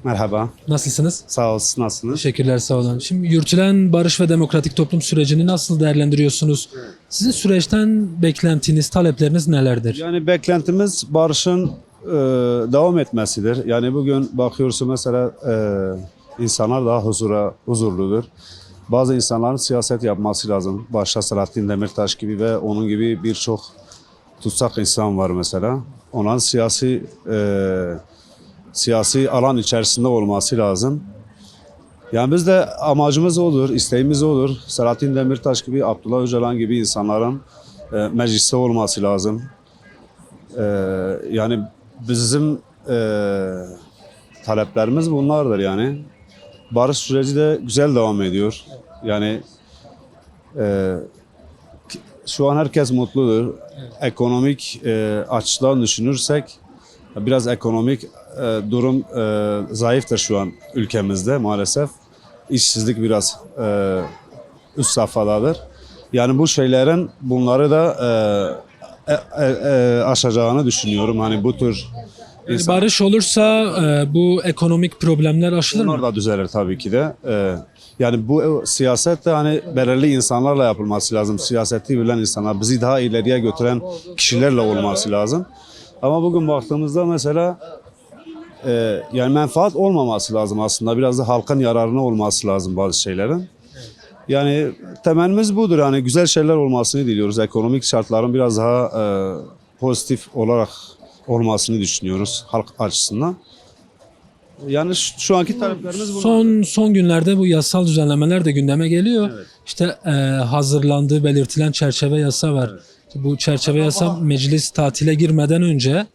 Merhaba. Nasılsınız? Sağ olsun. Nasılsınız? Teşekkürler, sağ olun. Şimdi yürütülen barış ve demokratik toplum sürecini nasıl değerlendiriyorsunuz? Sizin süreçten beklentiniz, talepleriniz nelerdir? Yani beklentimiz barışın devam etmesidir. Yani bugün bakıyorsun mesela insanlar daha huzurludur. Bazı insanların siyaset yapması lazım. Başta Selahattin Demirtaş gibi ve onun gibi birçok tutsak insan var mesela. Onların siyasi alan içerisinde olması lazım. Yani biz de amacımız odur, isteğimiz odur. Selahattin Demirtaş gibi, Abdullah Öcalan gibi insanların mecliste olması lazım. Yani bizim taleplerimiz bunlardır yani. Barış süreci de güzel devam ediyor. Yani şu an herkes mutludur. Ekonomik açıdan düşünürsek biraz ekonomik durum zayıftır şu an ülkemizde maalesef. İşsizlik biraz üst safhadadır. Yani bu şeylerin bunları da aşacağını düşünüyorum. Hani bu tür Barış olursa bu ekonomik problemler aşılır bunlar mı? da düzelir tabii ki de. Yani bu siyaset de hani belirli insanlarla yapılması lazım. Siyaseti bilen insanlar, bizi daha ileriye götüren kişilerle olması lazım. Ama bugün baktığımızda mesela yani menfaat olmaması lazım aslında. Biraz da halkın yararına olması lazım bazı şeylerin. Yani temennimiz budur. Yani güzel şeyler olmasını diliyoruz. Ekonomik şartların biraz daha pozitif olarak olmasını düşünüyoruz halk açısından. Yani şu anki taleplerimiz bunlar. Son günlerde bu yasal düzenlemeler de gündeme geliyor. Evet. İşte hazırlandığı belirtilen çerçeve yasa var. Bu çerçeve yasa meclis tatile girmeden önce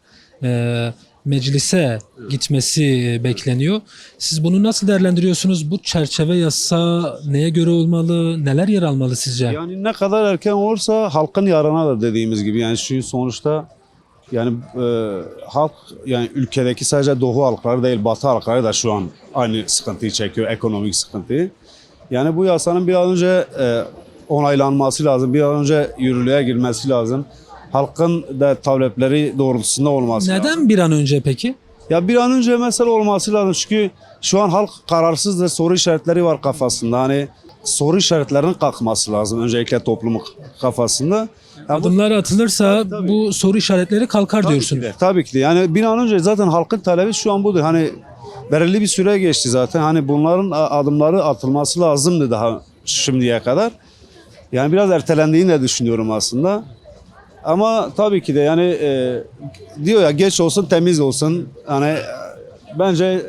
meclise gitmesi bekleniyor. Siz bunu nasıl değerlendiriyorsunuz? Bu çerçeve yasa neye göre olmalı? Neler yer almalı sizce? Yani ne kadar erken olursa halkın yararınadır dediğimiz gibi. Yani şu sonuçta yani halk yani ülkedeki sadece doğu halkları değil batı halkları da şu an aynı sıkıntıyı çekiyor, ekonomik sıkıntıyı. Yani bu yasanın bir an önce onaylanması lazım, bir an önce yürürlüğe girmesi lazım. Halkın da talepleri doğrultusunda olması lazım. Neden bir an önce peki? Ya bir an önce mesela olması lazım çünkü şu an halk kararsızdır, soru işaretleri var kafasında. Hani soru işaretlerinin kalkması lazım öncelikle toplumun kafasında. Yani bu- Adımlar atılırsa bu soru işaretleri kalkar diyorsunuz. Tabii ki de. Yani bir an önce zaten halkın talebi şu an budur. Hani belirli bir süre geçti zaten. Hani bunların adımları atılması lazımdı daha şimdiye kadar. Yani biraz ertelendiğini de düşünüyorum aslında. Ama tabii ki de yani diyor ya geç olsun temiz olsun. Hani bence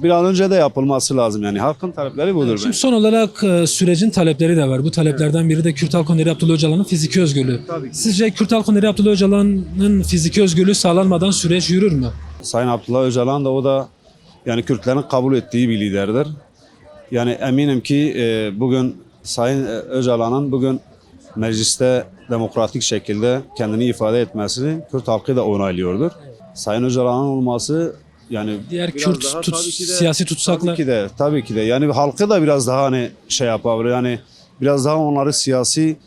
bir an önce de yapılması lazım yani. Halkın talepleri budur Şimdi bence. son olarak sürecin talepleri de var. Bu taleplerden biri de Kürt Halk Önderi Abdullah Öcalan'ın fiziki özgürlüğü. Tabii ki. Sizce Kürt Halk Önderi Abdullah Öcalan'ın fiziki özgürlüğü sağlanmadan süreç yürür mü? Sayın Abdullah Öcalan da o da yani Kürtlerin kabul ettiği bir liderdir. Yani eminim ki bugün Sayın Öcalan'ın bugün mecliste demokratik şekilde kendini ifade etmesini Kürt halkı da onaylıyordur. Sayın Öcalan'ın olması yani Diğer biraz Kürt daha tabii ki de- siyasi tutsaklar. tabii ki de yani halkı da biraz daha hani şey yapabilir yani biraz daha onları siyasi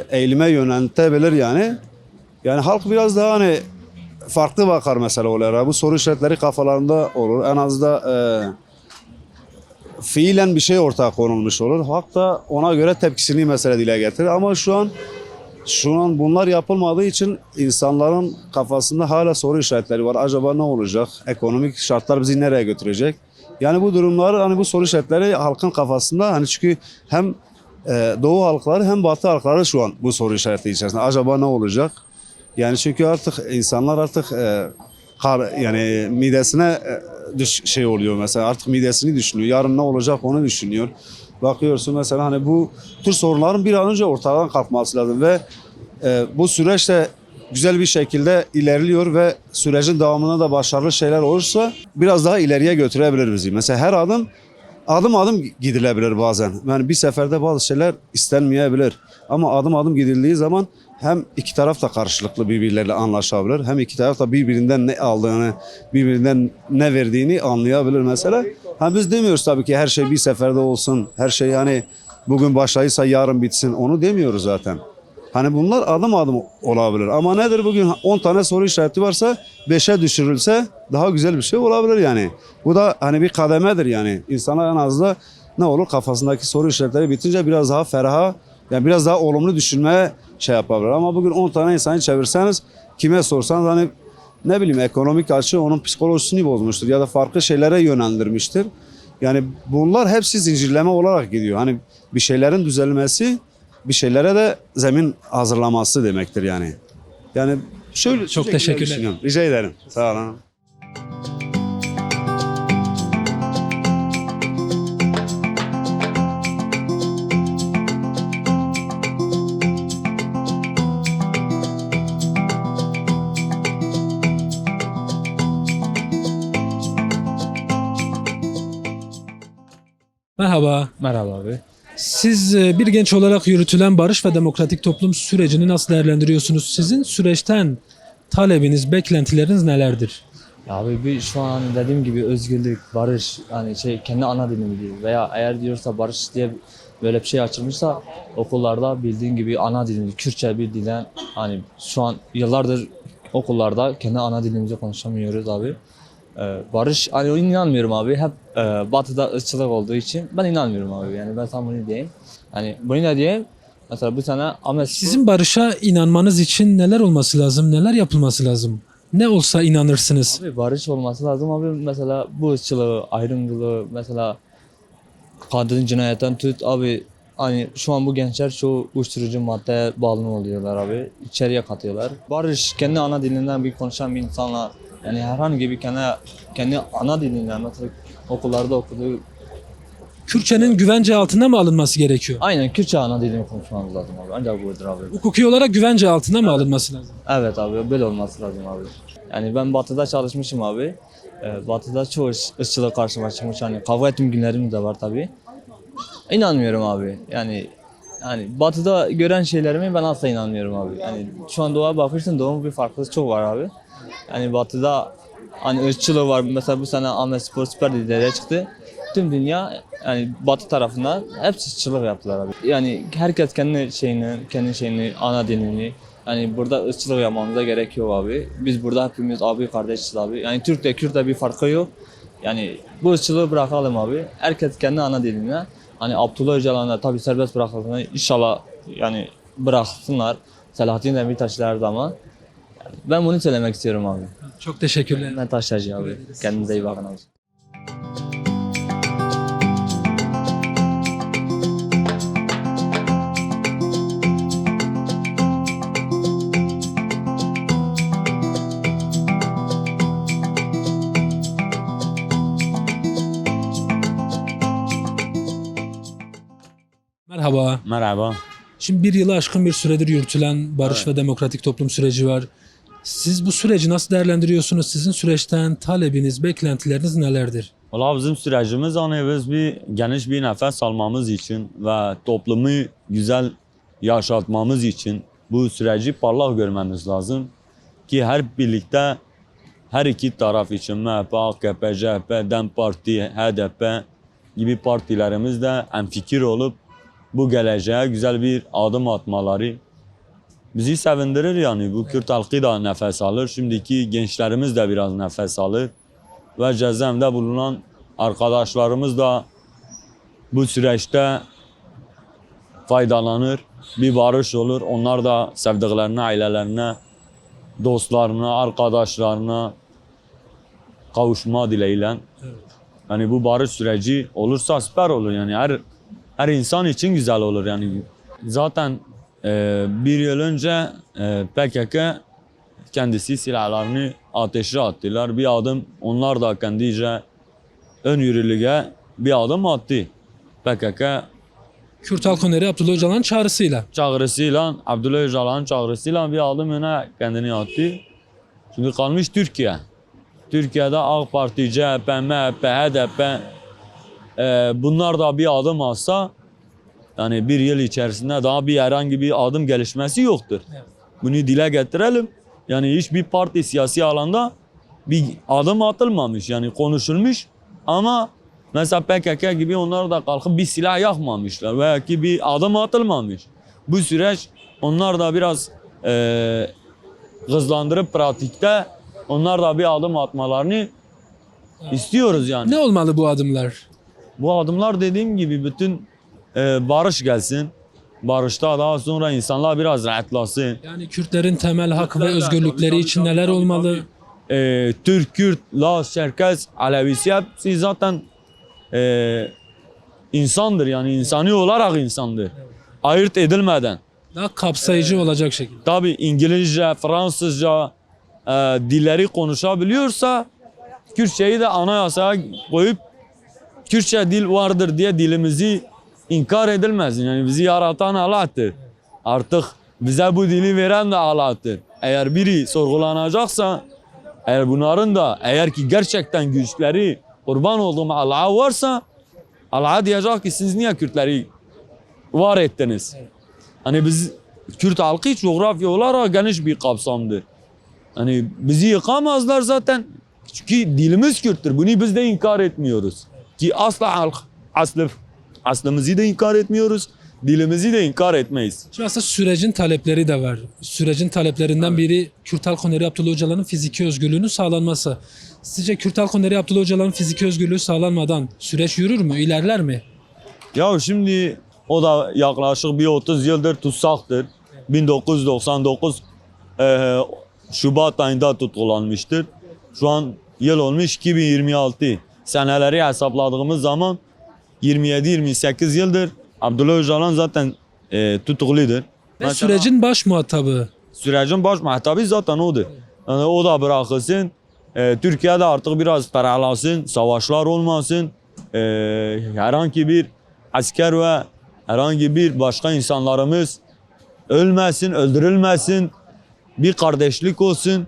eğilime yöneltebilir yani. Yani halk biraz daha hani farklı bakar mesela olaylara. Bu soru işaretleri kafalarında olur. En az da fiilen bir şey ortaya konulmuş olur. Halk da ona göre tepkisini mesela dile getirir. Ama şu an bunlar yapılmadığı için insanların kafasında hala soru işaretleri var. Acaba ne olacak? Ekonomik şartlar bizi nereye götürecek? Yani bu durumlar hani bu soru işaretleri halkın kafasında hani çünkü hem doğu halkları hem batı halkları şu an bu soru işareti içerisinde. Acaba ne olacak? Yani çünkü artık insanlar artık yani midesine şey oluyor mesela artık midesini düşünüyor. Yarın ne olacak onu düşünüyor. Bakıyorsun mesela hani bu tür sorunların bir an önce ortadan kalkması lazım ve bu süreç de güzel bir şekilde ilerliyor ve sürecin devamında da başarılı şeyler olursa biraz daha ileriye götürebilir bizi. Mesela her adım adım gidilebilir bazen. Yani bir seferde bazı şeyler istenmeyebilir. Ama adım adım gidildiği zaman hem iki taraf da karşılıklı birbirleriyle anlaşabilir. Hem iki taraf da birbirinden ne aldığını, birbirinden ne verdiğini anlayabilir mesela. Ha biz demiyoruz tabii ki her şey bir seferde olsun. Her şey yani bugün başlayırsa yarın bitsin. Onu demiyoruz zaten. Hani bunlar adım adım olabilir. Ama nedir bugün 10 tane soru işareti varsa 5'e düşürülse daha güzel bir şey olabilir yani. Bu da hani bir kademedir yani. İnsana en azından ne olur kafasındaki soru işaretleri bitince biraz daha feraha yani biraz daha olumlu düşünmeye şey yapabilir. Ama bugün 10 tane insanı çevirseniz kime sorsanız hani ne bileyim ekonomik açı onun psikolojisini bozmuştur ya da farklı şeylere yönlendirmiştir. Yani bunlar hepsi zincirleme olarak gidiyor. Hani bir şeylerin düzelmesi bir şeylere de zemin hazırlaması demektir yani. Yani şöyle Çok şu şekilde teşekkürler. düşünüyorum. Rica ederim. Sağ olun. Merhaba. Merhaba abi. Siz bir genç olarak yürütülen barış ve demokratik toplum sürecini nasıl değerlendiriyorsunuz? Sizin süreçten talebiniz, beklentileriniz nelerdir? Ya abi bir şu an dediğim gibi özgürlük, barış, hani kendi ana dilimi değil veya eğer diyorsa barış diye böyle bir şey açılmışsa okullarda bildiğin gibi ana dilimiz, Kürtçe bir dilden hani şu an yıllardır okullarda kendi ana dilimizi konuşamıyoruz abi. Barış hani inanmıyorum abi hep batıda ırkçılık olduğu için ben inanmıyorum abi yani ben sana bunu diyeyim. Hani bunu ne diyeyim? Mesela bu sene Ahmet Sizin barışa inanmanız için neler olması lazım, neler yapılması lazım? Ne olsa inanırsınız. Abi barış olması lazım abi mesela bu ırkçılığı, ayrımcılığı mesela kadın cinayetten tut abi hani şu an bu gençler çoğu uyuşturucu maddeye bağımlı oluyorlar abi içeriye katıyorlar. Barış kendi ana dilinden bir konuşan bir insanla yani herhangi bir kendi ana dilinden mesela okullarda okuduğu Kürtçenin güvence altına mı alınması gerekiyor? aynen Kürtçe ana dilini konuşmamız lazım abi ancak budur abi. Hukuki olarak güvence altına mı alınması lazım? Evet abi böyle olması lazım abi. Yani ben Batı'da çalışmışım abi. Batı'da çoğu ırkçılık karşıma çıkmış. Hani kavga ettiğim günlerim de var tabii. İnanmıyorum abi. Yani Batı'da gören şeylerime ben asla inanmıyorum abi. Yani şu an Doğu'ya bakırsın Doğu'nun bir farklılığı çok var abi. Yani Batı'da hani ırkçılığı var. Mesela bu sene Ahmetspor Süper Lig'de çıktı. Tüm dünya yani Batı tarafından hepsi ırkçılık yaptılar abi. Yani herkes kendi şeyini, ana dilini yani burada ırkçılık yapmamıza gerek yok abi. Biz burada hepimiz abi kardeşiz abi. Yani Türk'le Kürt'le bir farkı yok. Yani bu ırkçılığı bırakalım abi. Herkes kendi ana diline. Hani Abdullah Öcalan'ı da tabii serbest bırakıldığında inşallah yani bıraksınlar. Selahattin Demirtaş'la her zaman. Yani ben bunu söylemek istiyorum abi. Çok teşekkürler. Ben Taşlarcı abi. Kendinize iyi bakın abi. Merhaba. Merhaba. Şimdi bir yılı aşkın bir süredir yürütülen barış ve demokratik toplum süreci var. Siz bu süreci nasıl değerlendiriyorsunuz? Sizin süreçten talebiniz, beklentileriniz nelerdir? Valla bizim sürecimiz hani biz bir geniş bir nefes almamız için ve toplumu güzel yaşatmamız için bu süreci parlak görmemiz lazım. Ki her birlikte her iki taraf için MHP, AKP, CHP, DEM Parti, HDP gibi partilerimiz de hemfikir olup bu geleceğe güzel bir adım atmaları bizi sevindirir yani. Bu Kürt halkı da nefes alır. Şimdiki gençlerimiz de biraz nefes alır. Ve cezaevinde bulunan arkadaşlarımız da bu süreçte faydalanır. Bir barış olur. Onlar da sevdiklerine, ailelerine, dostlarına, arkadaşlarına kavuşma dileğiyle. Yani bu barış süreci olursa süper olur yani her insan için güzel olur yani. Zaten bir yıl önce PKK kendisi silahlarını ateşe attılar. Bir adım onlar da kendice ön yürürlüğe bir adım attı. PKK Kürt Halk Öneri Abdullah Öcalan çağrısıyla. çağrısıyla, Abdullah Öcalan'ın çağrısıyla bir adım öne kendini attı. Şimdi kalmış Türkiye. Türkiye'de AK Parti, CHP, MHP, HDP bunlar da bir adım atsa yani bir yıl içerisinde daha bir herhangi bir adım gelişmesi yoktur. Bunu dile getirelim. Yani hiçbir parti siyasi alanda bir adım atılmamış. Yani konuşulmuş ama mesela PKK gibi onlar da kalkıp bir silah yakmamışlar veya ki bir adım atılmamış. Bu süreç onlar da biraz hızlandırıp pratikte onlar da bir adım atmalarını istiyoruz yani. Ne olmalı bu adımlar? Bu adımlar dediğim gibi bütün barış gelsin. Barışta daha sonra insanlar biraz rahatlasın. Yani Kürtlerin temel hak ve özgürlükleri için neler olmalı? Türk, Kürt, Laz, Çerkez, Alevisi hepsi zaten insandır yani insani olarak insandır. Ayırt edilmeden. Daha kapsayıcı olacak şekilde. Tabi İngilizce, Fransızca dilleri konuşabiliyorsa Kürtçeyi de anayasaya koyup Kürtçe dil vardır diye dilimizi inkar edilmez. Yani bizi yaratan Allah'tır. Artık bize bu dili veren de Allah'tır. Eğer biri sorgulanacaksa eğer bunların da eğer ki gerçekten güçleri kurban olduğum Allah'a varsa Allah'a diyecek ki siz niye Kürtleri var ettiniz? Hani biz Kürt halkı coğrafya olarak geniş bir kapsamdır. Hani bizi yıkamazlar zaten. Çünkü dilimiz Kürttür. Bunu biz de inkar etmiyoruz. Ki asla halk aslımızı da inkar etmiyoruz. Dilimizi de inkar etmeyiz. Şimdi aslında sürecin talepleri de var. Sürecin taleplerinden biri Kürt Halk Öneri Abdullah Öcalan'ın fiziki özgürlüğünün sağlanması. Sizce Kürt Halk Öneri Abdullah Öcalan'ın fiziki özgürlüğü sağlanmadan süreç yürür mü, ilerler mi? Ya şimdi o da yaklaşık bir 30 yıldır tutsaktır. 1999 Şubat ayında tutuklanmıştır. Şu an yıl olmuş 2026. Seneleri hesapladığımız zaman 27-28 yıldır Abdullah Öcalan zaten tutukludur. Ve sürecin baş muhatabı. Sürecin baş muhatabı zaten odur. Yani o da bırakılsın. Türkiye'de artık biraz ferahlasın, savaşlar olmasın. Herhangi bir asker ve herhangi bir başka insanlarımız ölmesin, öldürülmesin. Bir kardeşlik olsun.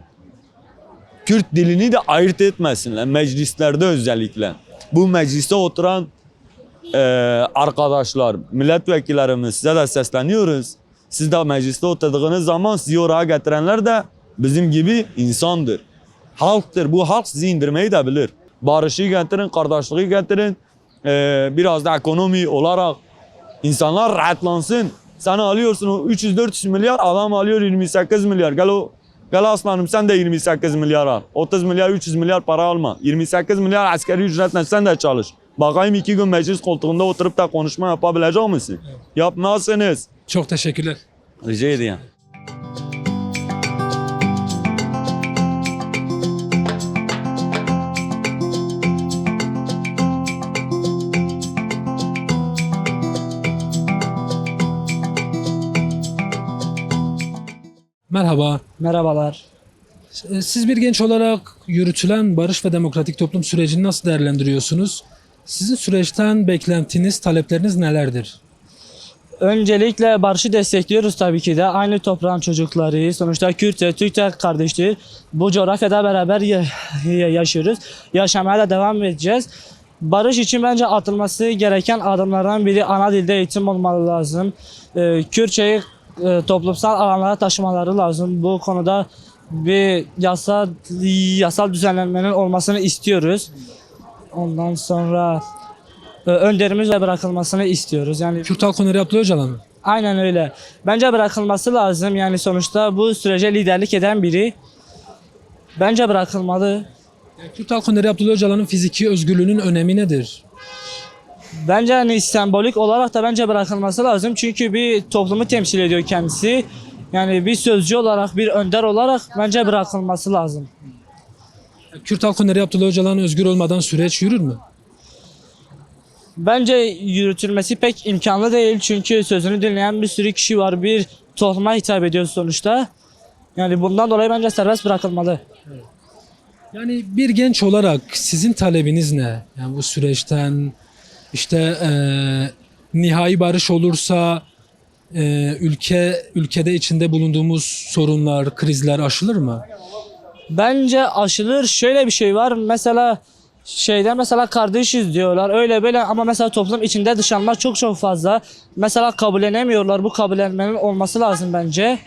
Kürt dilini de ayırt etmesinler meclislerde özellikle. Bu mecliste oturan arkadaşlar, milletvekillerimiz size de sesleniyoruz. Siz de mecliste oturduğunuz zaman sizi oraya getirenler de bizim gibi insandır. Halktır. Bu halk sizi indirmeyi de bilir. Barışı getirin, kardeşliği getirin. Biraz da ekonomi olarak insanlar rahatlansın. Sen alıyorsun o 300-400 milyar, adam alıyor 28 milyar. Gel aslanım sen de 28 milyar al. 30 milyar, 300 milyar para alma. 28 milyar askeri ücretle sen de çalış. Bakayım 2 gün meclis koltuğunda oturup da konuşma yapabilecek misin? Yapmazsınız. Çok teşekkürler. Rica edeyim. Merhaba. Merhabalar. Siz bir genç olarak yürütülen barış ve demokratik toplum sürecini nasıl değerlendiriyorsunuz? Sizin süreçten beklentiniz, talepleriniz nelerdir? Öncelikle barışı destekliyoruz tabii ki de. Aynı toprağın çocukları, sonuçta Kürtçe, Türkçe kardeştir. Bu coğrafyada beraber yaşıyoruz. Yaşamaya da devam edeceğiz. Barış için bence atılması gereken adımlardan biri ana dilde eğitim olmalı lazım. Kürtçeyi toplumsal alanlara taşımaları lazım. Bu konuda bir yasal düzenlenmenin olmasını istiyoruz. Ondan sonra önderimizle bırakılmasını istiyoruz. Yani Kürt Halk Öneri Abdullah Öcalan mı? aynen öyle. Bence bırakılması lazım. Yani sonuçta bu sürece liderlik eden biri. Bence bırakılmalı. Kürt Halk Öneri Abdullah Öcalan'ın fiziki özgürlüğünün önemi nedir? Bence hani sembolik olarak da bence bırakılması lazım. Çünkü bir toplumu temsil ediyor kendisi. Yani bir sözcü olarak, bir önder olarak bence bırakılması lazım. Kürt Halk Öneri Abdullah Öcalan özgür olmadan süreç yürür mü? Bence yürütülmesi pek imkanlı değil. Çünkü sözünü dinleyen bir sürü kişi var. Bir topluma hitap ediyor sonuçta. Yani bundan dolayı bence serbest bırakılmalı. Yani bir genç olarak sizin talebiniz ne? Yani bu süreçten işte nihai barış olursa ülkede içinde bulunduğumuz sorunlar, krizler aşılır mı? Bence aşılır. Şöyle bir şey var. Mesela kardeşiz diyorlar. Öyle böyle ama mesela toplum içinde dışlanma çok fazla. Mesela kabullenemiyorlar. Bu kabullenmenin olması lazım bence.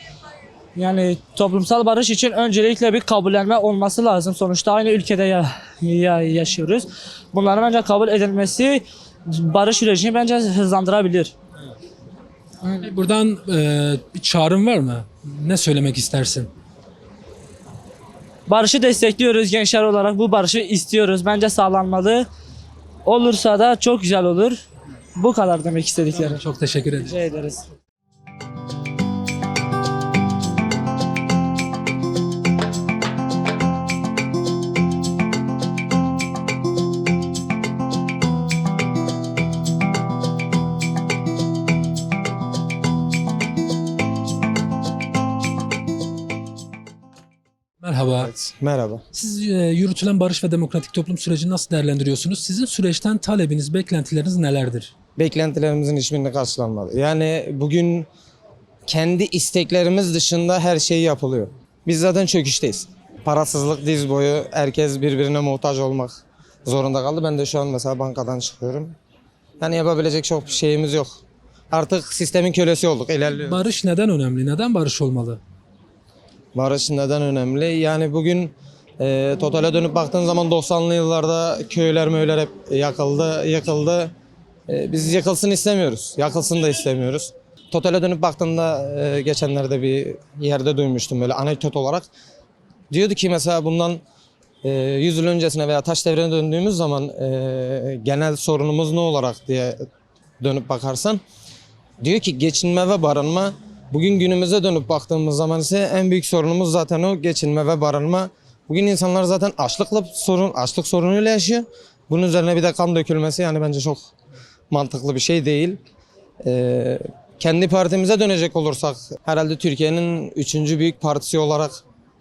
Yani toplumsal barış için öncelikle bir kabullenme olması lazım. Sonuçta aynı ülkede yaşıyoruz. Bunların bence kabul edilmesi barış sürecini bence hızlandırabilir. Buradan bir çağrın var mı? Ne söylemek istersin? Barışı destekliyoruz gençler olarak. Bu barışı istiyoruz. Bence sağlanmalı. Olursa da çok güzel olur. Bu kadar demek istediklerim. Çok teşekkür ederim. Rica ederiz. Merhaba. Merhaba. Siz yürütülen barış ve demokratik toplum sürecini nasıl değerlendiriyorsunuz? Sizin süreçten talebiniz, beklentileriniz nelerdir? Beklentilerimizin hiçbirini karşılanmadı. Yani bugün kendi isteklerimiz dışında her şey yapılıyor. Biz zaten çöküşteyiz. Parasızlık diz boyu, herkes birbirine muhtaç olmak zorunda kaldı. Ben de şu an mesela bankadan çıkıyorum. Yani yapabilecek çok bir şeyimiz yok. Artık sistemin kölesi olduk, ilerliyoruz. Barış neden önemli? Neden barış olmalı? Barış neden önemli? Yani bugün totale dönüp baktığın zaman 90'lı yıllarda köyler möyler hep yıkıldı. Biz yıkılsın istemiyoruz. Yakılsın da istemiyoruz. Totale dönüp baktığımda geçenlerde bir yerde duymuştum böyle anekdot olarak. Diyordu ki mesela bundan 100 yıl öncesine veya taş devrine döndüğümüz zaman genel sorunumuz ne olarak diye dönüp bakarsan diyor ki geçinme ve barınma. Bugün günümüze dönüp baktığımız zaman ise en büyük sorunumuz zaten o geçinme ve barınma. Bugün insanlar zaten açlık sorunuyla yaşıyor. Bunun üzerine bir de kan dökülmesi yani bence çok mantıklı bir şey değil. Kendi partimize dönecek olursak herhalde Türkiye'nin 3. büyük partisi olarak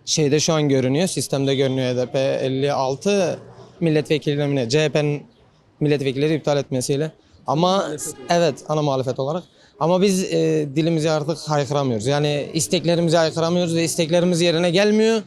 şeyde şu an görünüyor. Sistemde görünüyor HDP 56 milletvekiliyle mi ne? CHP'nin milletvekilleri iptal etmesiyle. Ama evet ana muhalefet olarak. Ama biz dilimizi artık haykıramıyoruz. Yani isteklerimizi haykıramıyoruz ve isteklerimiz yerine gelmiyor.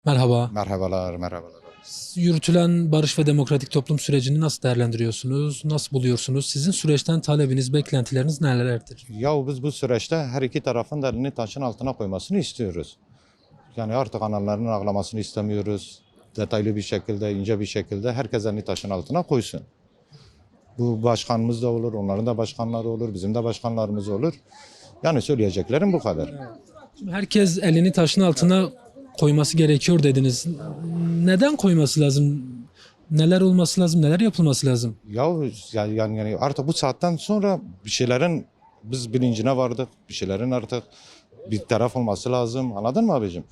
Merhaba. Merhabalar. Yürütülen barış ve demokratik toplum sürecini nasıl değerlendiriyorsunuz? Nasıl buluyorsunuz? Sizin süreçten talebiniz, beklentileriniz nelerdir? Ya biz bu süreçte her iki tarafın da elini taşın altına koymasını istiyoruz. Yani artık analarının ağlamasını istemiyoruz. Detaylı bir şekilde, ince bir şekilde herkes elini taşın altına koysun. Bu başkanımız da olur, onların da başkanları olur, bizim de başkanlarımız olur. Yani söyleyeceklerim bu kadar. Şimdi herkes elini taşın altına koyması gerekiyor dediniz. Neden koyması lazım? Neler olması lazım? Neler yapılması lazım? Yani artık bu saatten sonra bir şeylerin biz bilincine vardık. Bir şeylerin artık bir taraf olması lazım. Anladın mı abicim?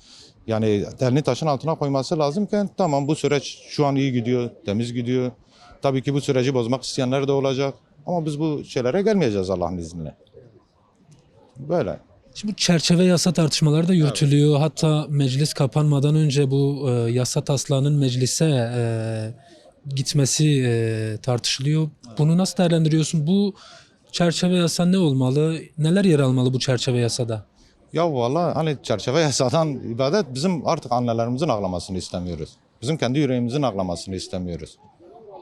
Yani elini taşın altına koyması lazımken tamam bu süreç şu an iyi gidiyor, temiz gidiyor. Tabii ki bu süreci bozmak isteyenler de olacak. Ama biz bu şeylere gelmeyeceğiz Allah'ın izniyle. Böyle. Şimdi bu çerçeve yasa tartışmaları da yürütülüyor. Hatta meclis kapanmadan önce bu yasa taslağının meclise gitmesi tartışılıyor. Bunu nasıl değerlendiriyorsun? Bu çerçeve yasa ne olmalı? Neler yer almalı bu çerçeve yasada? Ya vallahi hani çerçeve yasadan ibadet bizim artık annelerimizin ağlamasını istemiyoruz. Bizim kendi yüreğimizin ağlamasını istemiyoruz.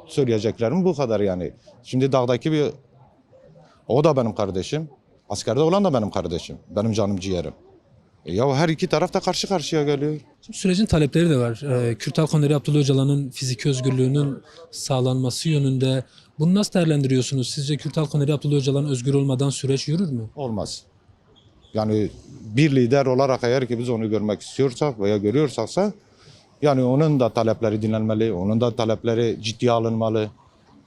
Söyleyeceklerim bu kadar yani. Şimdi dağdaki o da benim kardeşim. Askerde olan da benim kardeşim. Benim canım ciğerim. Ya her iki taraf da karşı karşıya geliyor. Şimdi sürecin talepleri de var. Kürt Halk Önderi Abdullah Öcalan'ın fiziki özgürlüğünün sağlanması yönünde. Bunu nasıl değerlendiriyorsunuz? Sizce Kürt Halk Önderi Abdullah Öcalan özgür olmadan süreç yürür mü? Olmaz. Yani bir lider olarak eğer ki biz onu görmek istiyorsak veya görüyorsaksa yani onun da talepleri dinlenmeli, onun da talepleri ciddiye alınmalı.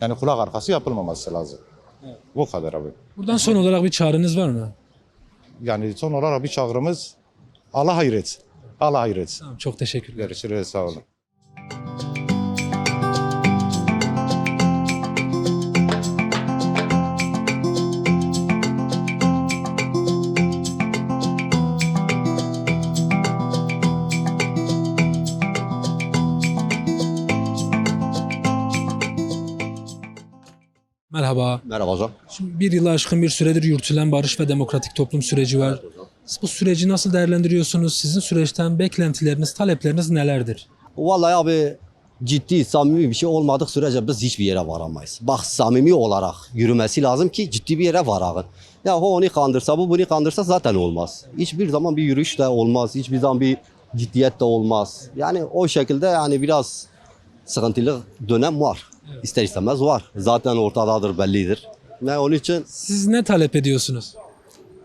Yani kulak arkası yapılmaması lazım. Evet. Bu kadar abi. Buradan son olarak bir çağrınız var mı? Yani son olarak bir çağrımız Allah hayretsin. Allah hayretsin. Tamam, çok teşekkürler. Görüşürüz, sağ olun. Merhaba. Merhaba hocam. Şimdi bir yılı aşkın bir süredir yürütülen barış ve demokratik toplum süreci var. Siz bu süreci nasıl değerlendiriyorsunuz? Sizin süreçten beklentileriniz, talepleriniz nelerdir? Vallahi abi ciddi, samimi bir şey olmadık sürece biz hiçbir yere varamayız. Bak samimi olarak yürümesi lazım ki ciddi bir yere varağın. Ya o onu kandırsa, bu bunu kandırsa zaten olmaz. Hiçbir zaman bir yürüyüş de olmaz, hiçbir zaman bir ciddiyet de olmaz. Yani o şekilde yani biraz sıkıntılı dönem var. İster istemez var. Zaten ortadadır, bellidir. Ve onun için Siz ne talep ediyorsunuz?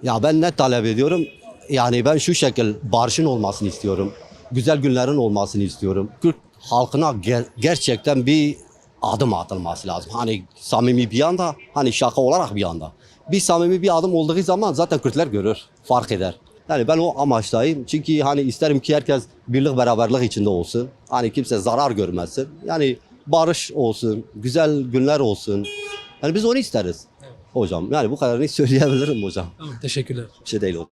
ya ben ne talep ediyorum? Yani ben şu şekil barışın olmasını istiyorum. Güzel günlerin olmasını istiyorum. Kürt halkına gerçekten bir adım atılması lazım. Hani samimi bir yanda, hani şaka olarak bir yanda. Bir samimi bir adım olduğu zaman zaten Kürtler görür, fark eder. Yani ben o amaçtayım. Çünkü hani isterim ki herkes birlik beraberlik içinde olsun. Hani kimse zarar görmesin. Yani barış olsun, güzel günler olsun. Yani biz onu isteriz. Hocam yani bu kadarını söyleyebilirim hocam. Tamam, teşekkürler. Bir şey değil o.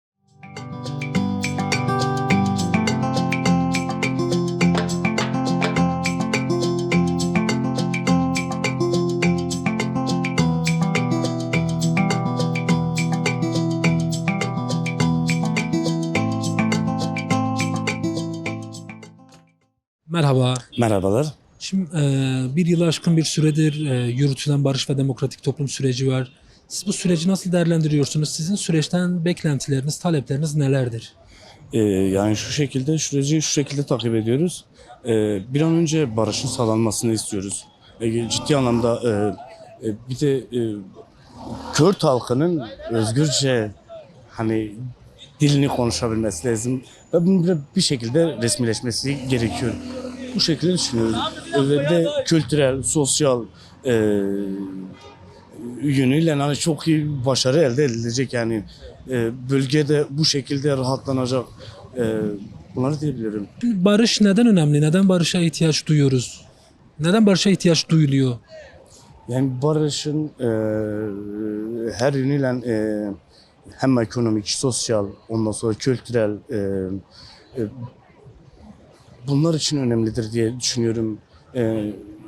Merhaba. Merhabalar. Şimdi bir yılı aşkın bir süredir yürütülen barış ve demokratik toplum süreci var. Siz bu süreci nasıl değerlendiriyorsunuz? Sizin süreçten beklentileriniz, talepleriniz nelerdir? Yani süreci şu şekilde takip ediyoruz. Bir an önce barışın sağlanmasını istiyoruz. Ciddi anlamda bir de Kürt halkının özgürce hani dilini konuşabilmesi lazım ve bunun bir şekilde resmileşmesi gerekiyor. Bu şekilde düşünüyoruz. Ve bir de kültürel, sosyal yönüyle hani çok iyi başarı elde edilecek yani bölgede bu şekilde rahatlanacak. Bunları diyebilirim. Şimdi barış neden önemli? Neden barışa ihtiyaç duyuyoruz? Neden barışa ihtiyaç duyuluyor? Yani barışın her yönüyle hem ekonomik, sosyal, ondan sonra kültürel bunlar için önemlidir diye düşünüyorum.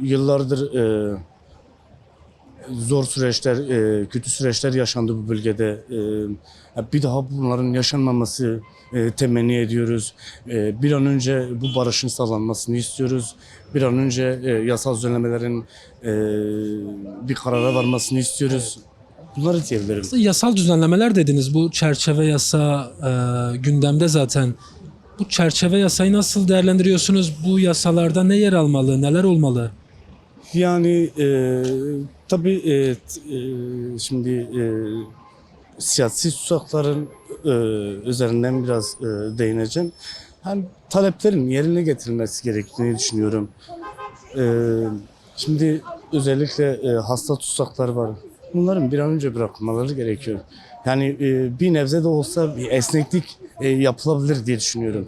Yıllardır zor süreçler, kötü süreçler yaşandı bu bölgede. Bir daha bunların yaşanmaması temenni ediyoruz. Bir an önce bu barışın sağlanmasını istiyoruz. Bir an önce yasal düzenlemelerin bir karara varmasını istiyoruz. Bunları diyebilirim. Yasal düzenlemeler dediniz. Bu çerçeve yasa gündemde zaten. Bu çerçeve yasayı nasıl değerlendiriyorsunuz? Bu yasalarda ne yer almalı, neler olmalı? Yani tabii şimdi siyasi tutsakların üzerinden biraz değineceğim. Hani taleplerin yerine getirilmesi gerektiğini düşünüyorum. Şimdi özellikle hasta tutsaklar var. Bunların bir an önce bırakılmaları gerekiyor. Yani bir nebze de olsa bir esneklik yapılabilir diye düşünüyorum.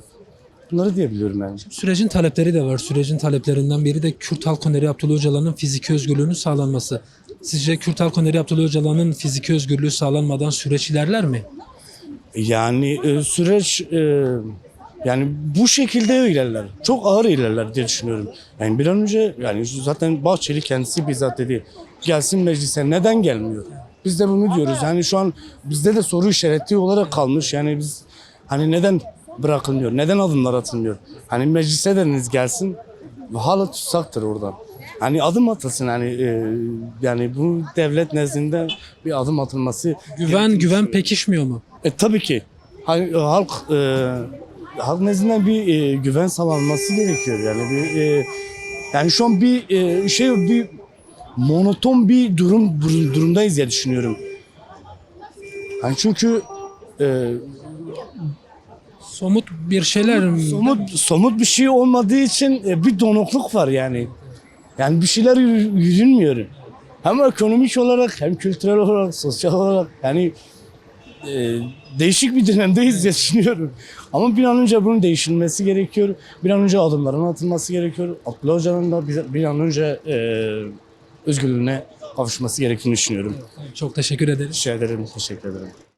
Bunları diyebiliyorum yani. Sürecin talepleri de var. Sürecin taleplerinden biri de Kürt Halk Öneri Abdullah Öcalan'ın fiziki özgürlüğünün sağlanması. Sizce Kürt Halk Öneri Abdullah Öcalan'ın fiziki özgürlüğü sağlanmadan süreç ilerler mi? Yani süreç yani bu şekilde ilerler. Çok ağır ilerler diye düşünüyorum. Yani bir an önce yani zaten Bahçeli kendisi bizzat dedi. Gelsin meclise neden gelmiyor? Biz de bunu diyoruz. Yani şu an bizde de soru işareti olarak kalmış. Yani biz hani neden bırakılmıyor? Neden adımlar atılmıyor? Hani meclise deniz gelsin ve hala tutsaktır orada. Hani adım atılsın yani bu devlet nezdinde bir adım atılması. Güven pekişmiyor mu? Tabii ki. Hani, halk nezdinden bir güven sağlanması gerekiyor yani yani şu an bir monoton bir durumdayız diye düşünüyorum. Yani çünkü Somut bir şeyler mi? somut bir şey olmadığı için bir donukluk var yani. Yani bir şeyler yürünmüyor. Hem ekonomik olarak hem kültürel olarak, sosyal olarak yani değişik bir dönemdeyiz diye düşünüyorum. Ama bir an önce bunun değişilmesi gerekiyor. Bir an önce adımların atılması gerekiyor. Abdullah Öcalan'ın da bir an önce özgürlüğüne kavuşması gerektiğini düşünüyorum. Çok teşekkür ederiz. Rica ederim, teşekkür ederim.